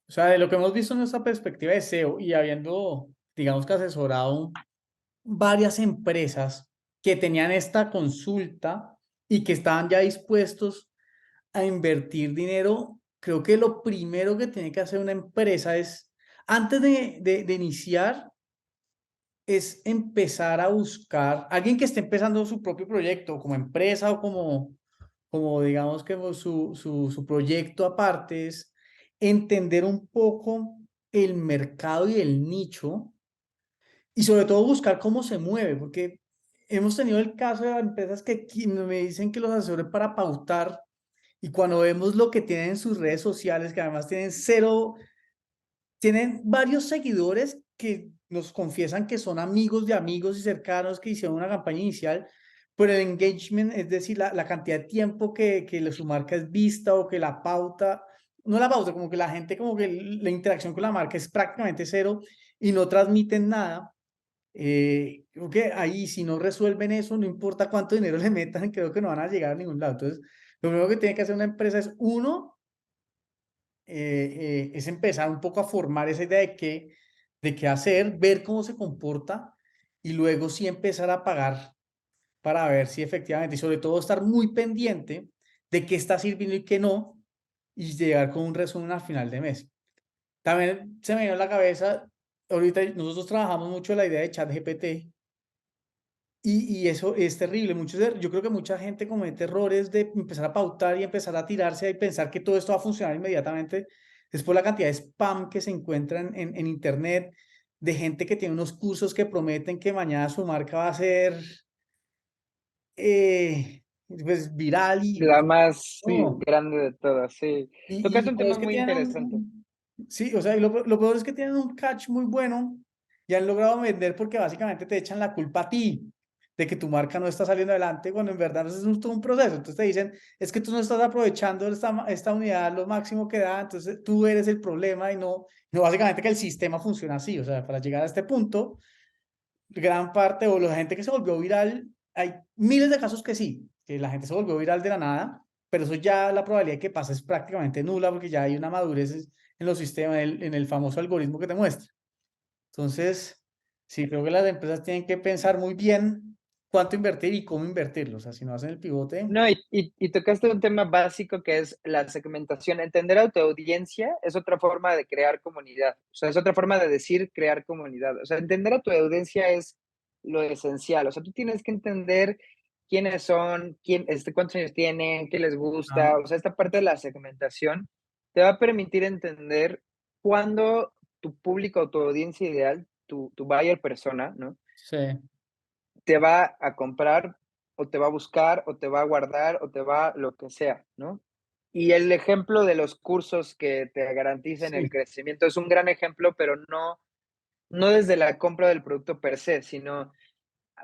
O sea, de lo que hemos visto en nuestra perspectiva de SEO y habiendo, digamos que asesorado varias empresas que tenían esta consulta y que estaban ya dispuestos a invertir dinero, creo que lo primero que tiene que hacer una empresa es, antes de iniciar, es empezar a buscar alguien que esté empezando su propio proyecto como empresa o como digamos que su proyecto aparte es entender un poco el mercado y el nicho y sobre todo buscar cómo se mueve, porque hemos tenido el caso de empresas que me dicen que los asesoren para pautar y cuando vemos lo que tienen en sus redes sociales, que además tienen cero, tienen varios seguidores que nos confiesan que son amigos de amigos y cercanos que hicieron una campaña inicial, pero el engagement, es decir, la cantidad de tiempo que su marca es vista o que la pauta, no la pauta, como que la gente, como que la interacción con la marca es prácticamente cero y no transmiten nada. Creo que ahí, si no resuelven eso, no importa cuánto dinero le metan, creo que no van a llegar a ningún lado. Entonces, lo primero que tiene que hacer una empresa es, uno, es empezar un poco a formar esa idea de qué hacer, ver cómo se comporta y luego sí empezar a pagar para ver si efectivamente, y sobre todo estar muy pendiente de qué está sirviendo y qué no, y llegar con un resumen al final de mes. También se me vino a la cabeza, ahorita nosotros trabajamos mucho la idea de ChatGPT y eso es terrible. Yo creo que mucha gente comete errores de empezar a pautar y empezar a tirarse y pensar que todo esto va a funcionar inmediatamente. Después la cantidad de spam que se encuentra en internet, de gente que tiene unos cursos que prometen que mañana su marca va a ser pues viral y La más sí, no. grande de todas, sí. Y Tocaste lo un peor tema es que muy tienen interesante. sí, o sea, y lo peor es que tienen un catch muy bueno y han logrado vender porque básicamente te echan la culpa a ti de que tu marca no está saliendo adelante cuando en verdad eso es todo un proceso. Entonces te dicen, es que tú no estás aprovechando esta unidad lo máximo que da, entonces tú eres el problema y no básicamente que el sistema funciona así. O sea, para llegar a este punto, gran parte o la gente que se volvió viral, hay miles de casos que sí, que la gente se volvió viral de la nada pero eso ya la probabilidad de que pase es prácticamente nula porque ya hay una madurez en los sistemas, en el famoso algoritmo que te muestra. Entonces, sí, creo que las empresas tienen que pensar muy bien cuánto invertir y cómo invertirlo. O sea, si no hacen el pivote, No, y tocaste un tema básico que es la segmentación. Entender a tu audiencia es otra forma de crear comunidad. O sea, es otra forma de decir crear comunidad. O sea, entender a tu audiencia es lo esencial. O sea, tú tienes que entender quiénes son, cuántos años tienen, qué les ah, gusta. O sea, esta parte de la segmentación te va a permitir entender cuándo tu público o tu audiencia ideal, tu buyer persona, ¿no? sí, Te va a comprar o te va a buscar o te va a guardar o te va lo que sea, ¿no? Y el ejemplo de los cursos que te garantizan el sí, crecimiento es un gran ejemplo, pero no desde la compra del producto per se, sino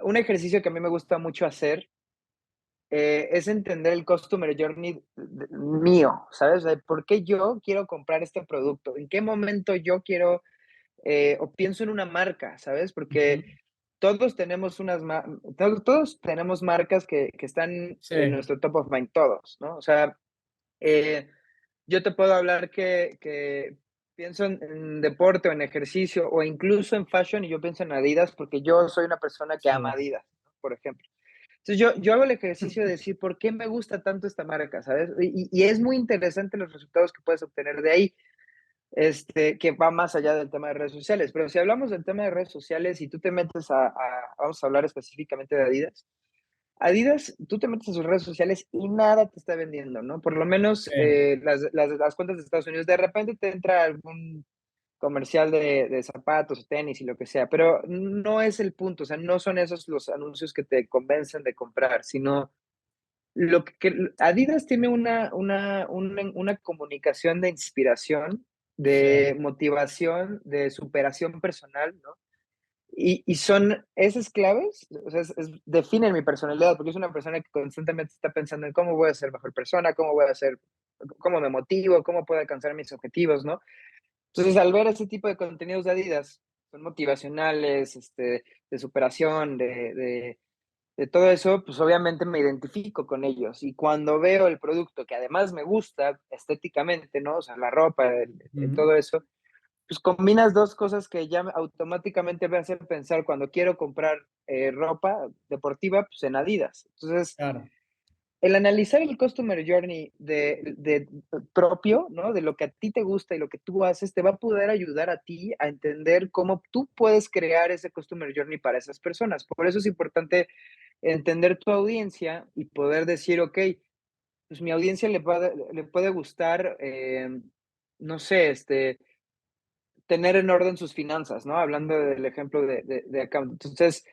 un ejercicio que a mí me gusta mucho hacer es entender el customer journey mío, ¿sabes? De por qué yo quiero comprar este producto, en qué momento yo quiero o pienso en una marca, ¿sabes? ujú, Porque todos tenemos marcas que están sí, en nuestro top of mind, todos, ¿no? O sea, eh, yo te puedo hablar que pienso en deporte o en ejercicio o incluso en fashion y yo pienso en Adidas porque yo soy una persona que ama sí. Adidas, ¿no? Por ejemplo. Entonces yo hago el ejercicio de decir, ¿por qué me gusta tanto esta marca? ¿Sabes? Y es muy interesante los resultados que puedes obtener de ahí que va más allá del tema de redes sociales. Pero si hablamos del tema de redes sociales y tú te metes vamos a hablar específicamente de Adidas. Adidas, tú te metes a sus redes sociales y nada te está vendiendo, ¿no? Por lo menos Sí, las cuentas de Estados Unidos, de repente te entra algún comercial de zapatos, tenis y lo que sea, pero no es el punto, o sea, no son esos los anuncios que te convencen de comprar, sino Adidas tiene una comunicación de inspiración, sí, de motivación, de superación personal, ¿no? Y son esas claves, o sea, definen mi personalidad, porque es una persona que constantemente está pensando en cómo voy a ser mejor persona, cómo voy a ser, cómo me motivo, cómo puedo alcanzar mis objetivos, ¿no? Entonces, al ver ese tipo de contenidos de Adidas, son motivacionales, de superación, de todo eso, pues obviamente me identifico con ellos. Y cuando veo el producto que además me gusta estéticamente, ¿no? O sea, la ropa, ujú, todo eso, pues combinas dos cosas que ya automáticamente me hacen pensar cuando quiero comprar ropa deportiva, pues en Adidas. Entonces, claro, el analizar el customer journey propio, ¿no? De lo que a ti te gusta y lo que tú haces, te va a poder ayudar a ti a entender cómo tú puedes crear ese customer journey para esas personas. Por eso es importante entender tu audiencia y poder decir, ok, pues mi audiencia le puede gustar, no sé, tener en orden sus finanzas, ¿no? Hablando del ejemplo de account. Entonces,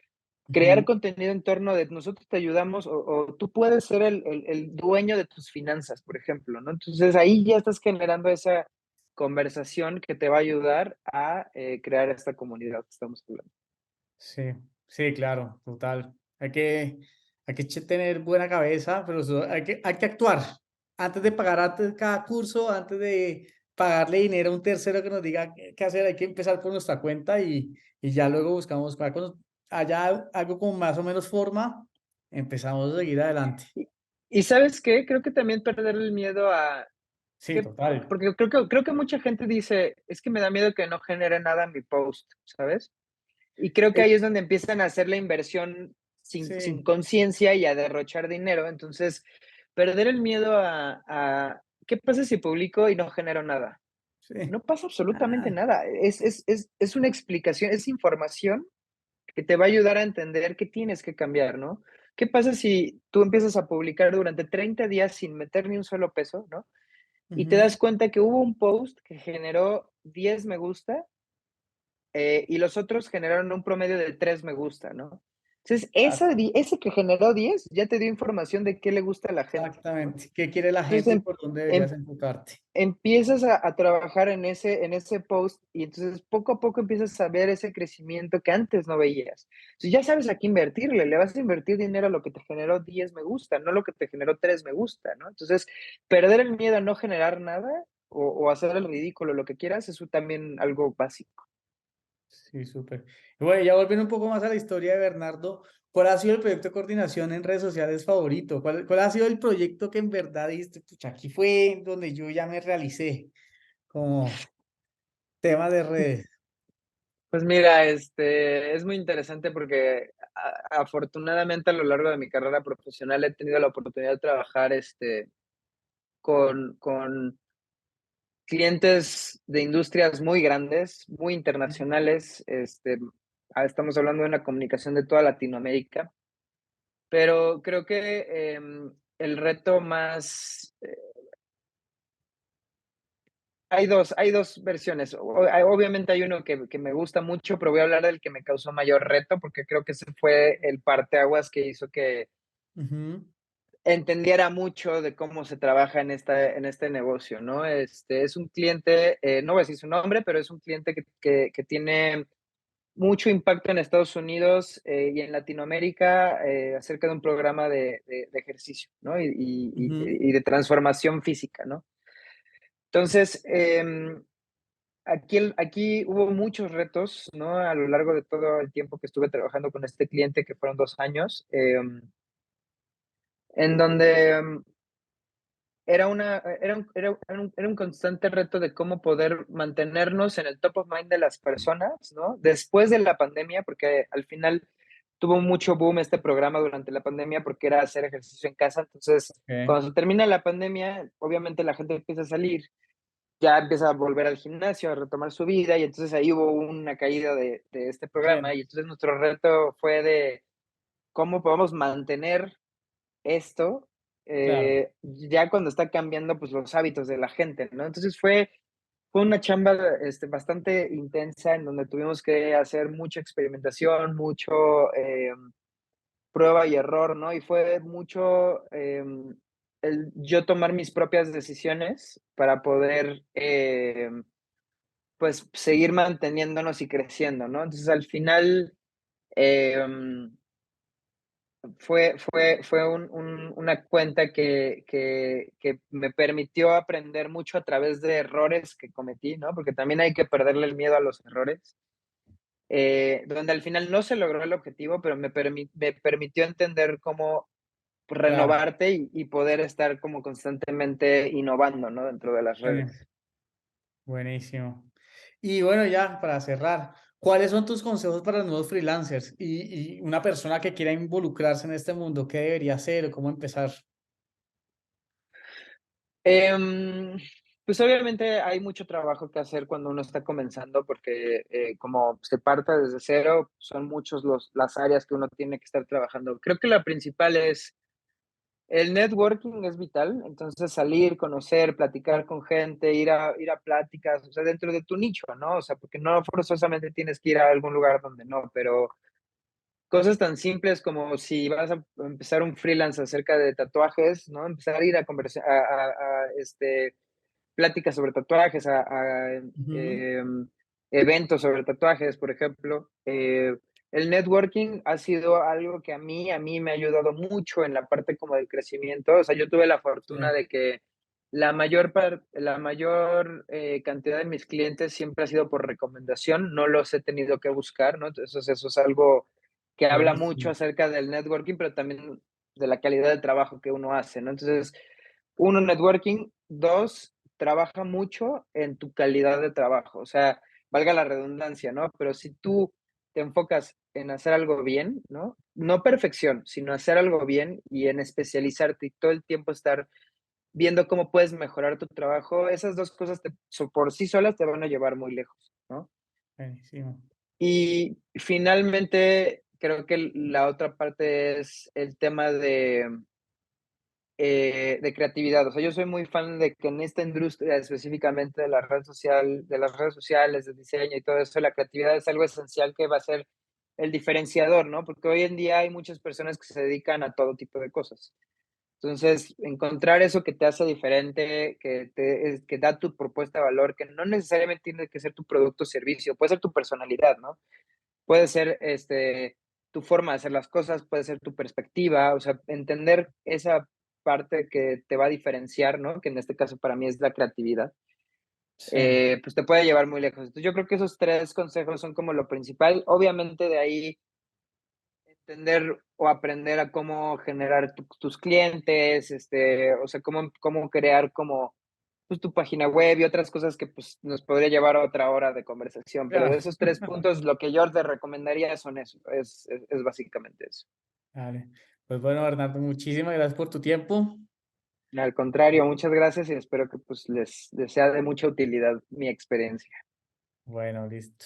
crear ujú, contenido en torno de nosotros te ayudamos o tú puedes ser el dueño de tus finanzas, por ejemplo, ¿no? Entonces, ahí ya estás generando esa conversación que te va a ayudar a crear esta comunidad que estamos hablando. sí, sí, claro, total. Hay que tener buena cabeza, pero hay que actuar. Antes de pagar antes cada curso, antes de pagarle dinero a un tercero que nos diga qué hacer, hay que empezar por nuestra cuenta y ya luego buscamos, cuando haya algo con más o menos forma, empezamos a seguir adelante. Y, y ¿sabes qué? Creo que también perder el miedo a Sí, total. porque creo que mucha gente dice, es que me da miedo que no genere nada mi post, ¿sabes? Y creo que Sí, ahí es donde empiezan a hacer la inversión sin sí, conciencia y a derrochar dinero. Entonces, perder el miedo ¿qué pasa si publico y no genero nada? sí. No pasa absolutamente Ah, nada. Es una explicación, es información que te va a ayudar a entender qué tienes que cambiar, ¿no? ¿Qué pasa si tú empiezas a publicar durante 30 días sin meter ni un solo peso, ¿no? Y te ujú, das cuenta que hubo un post que generó 10 me gusta y los otros generaron un promedio de 3 me gusta, ¿no? Entonces, claro, ese que generó 10 ya te dio información de qué le gusta a la gente, ¿no? exactamente. ¿Qué quiere la Entonces, gente y por dónde em- deberías enfocarte? empiezas a trabajar en ese post y entonces poco a poco empiezas a ver ese crecimiento que antes no veías. Entonces, ya sabes a qué invertirle, le vas a invertir dinero a lo que te generó 10 me gusta, no lo que te generó 3 me gusta, ¿no? Entonces, perder el miedo a no generar nada o hacer el ridículo, lo que quieras, eso también algo básico. Sí, súper. Y bueno, ya volviendo un poco más a la historia de Bernardo, ¿cuál ha sido el proyecto de coordinación en redes sociales favorito? ¿Cuál ha sido el proyecto que en verdad dijiste, pucha, aquí fue donde yo ya me realicé como tema de redes? Pues mira, es muy interesante porque afortunadamente a lo largo de mi carrera profesional he tenido la oportunidad de trabajar con clientes de industrias muy grandes, muy internacionales. Estamos hablando de una comunicación de toda Latinoamérica, pero creo que el reto más hay dos versiones. Obviamente hay uno que me gusta mucho, pero voy a hablar del que me causó mayor reto, porque creo que ese fue el parteaguas que hizo que Ujú, entendiera mucho de cómo se trabaja en este negocio, ¿no? Es un cliente, no voy a decir su nombre, pero es un cliente que tiene mucho impacto en Estados Unidos y en Latinoamérica acerca de un programa de ejercicio, ¿no? ujú, Y de transformación física, ¿no? Entonces, aquí hubo muchos retos, ¿no? A lo largo de todo el tiempo que estuve trabajando con este cliente, que fueron 2 años, en donde era un constante reto de cómo poder mantenernos en el top of mind de las personas, ¿no? Después de la pandemia, porque al final tuvo mucho boom este programa durante la pandemia porque era hacer ejercicio en casa. Entonces, ok, cuando se termina la pandemia, obviamente la gente empieza a salir, ya empieza a volver al gimnasio, a retomar su vida, y entonces ahí hubo una caída de este programa, claro, y entonces nuestro reto fue de cómo podemos mantener esto claro, ya cuando está cambiando pues los hábitos de la gente, ¿no? Entonces fue una chamba bastante intensa en donde tuvimos que hacer mucha experimentación, mucho prueba y error, ¿no? Y fue mucho el yo tomar mis propias decisiones para poder pues seguir manteniéndonos y creciendo, ¿no? Entonces al final em, fue una cuenta que me permitió aprender mucho a través de errores que cometí, ¿no? Porque también hay que perderle el miedo a los errores, donde al final no se logró el objetivo, pero me permitió entender cómo claro. renovarte y poder estar como constantemente innovando, ¿no? Dentro de las Sí, redes. buenísimo. Y bueno, ya para cerrar, ¿cuáles son tus consejos para los nuevos freelancers y una persona que quiera involucrarse en este mundo? ¿Qué debería hacer o cómo empezar? Em, pues obviamente hay mucho trabajo que hacer cuando uno está comenzando porque como se parta desde cero, son muchos las áreas que uno tiene que estar trabajando. Creo que la principal es el networking es vital, entonces salir, conocer, platicar con gente, ir a pláticas, o sea, dentro de tu nicho, ¿no? O sea, porque no forzosamente tienes que ir a algún lugar donde no, pero cosas tan simples como si vas a empezar un freelance acerca de tatuajes, ¿no? Empezar a ir a conversar, pláticas sobre tatuajes, Ujú, em, eventos sobre tatuajes, por ejemplo. El networking ha sido algo que a mí me ha ayudado mucho en la parte como del crecimiento. O sea, yo tuve la fortuna sí, de que la mayor cantidad de mis clientes siempre ha sido por recomendación, no los he tenido que buscar, ¿no? Entonces, eso es algo que habla mucho buenísimo. acerca del networking, pero también de la calidad de trabajo que uno hace, ¿no? Entonces, uno, networking. Dos, trabaja mucho en tu calidad de trabajo. O sea, valga la redundancia, ¿no? Pero si tú te enfocas en hacer algo bien, ¿no? No perfección, sino hacer algo bien y en especializarte y todo el tiempo estar viendo cómo puedes mejorar tu trabajo, esas dos cosas por sí solas te van a llevar muy lejos, ¿no? Buenísimo. Y finalmente, creo que la otra parte es el tema de creatividad. O sea, yo soy muy fan de que en esta industria, específicamente de la red social, de las redes sociales, de diseño y todo eso, la creatividad es algo esencial que va a ser el diferenciador, ¿no? Porque hoy en día hay muchas personas que se dedican a todo tipo de cosas. Entonces, encontrar eso que te hace diferente, que da tu propuesta de valor, que no necesariamente tiene que ser tu producto o servicio, puede ser tu personalidad, ¿no? Puede ser tu forma de hacer las cosas, puede ser tu perspectiva, o sea, entender esa parte que te va a diferenciar, ¿no? Que en este caso para mí es la creatividad. Sí, pues te puede llevar muy lejos. Entonces yo creo que esos tres consejos son como lo principal. Obviamente de ahí entender o aprender a cómo generar tus clientes, o sea, cómo crear como pues, tu página web y otras cosas que pues, nos podría llevar a otra hora de conversación. Pero claro. de esos tres puntos, lo que yo te recomendaría son eso, es básicamente eso. Vale. Pues bueno, Bernardo, muchísimas gracias por tu tiempo. Al contrario, muchas gracias y espero que pues les sea de mucha utilidad mi experiencia. Bueno, listo.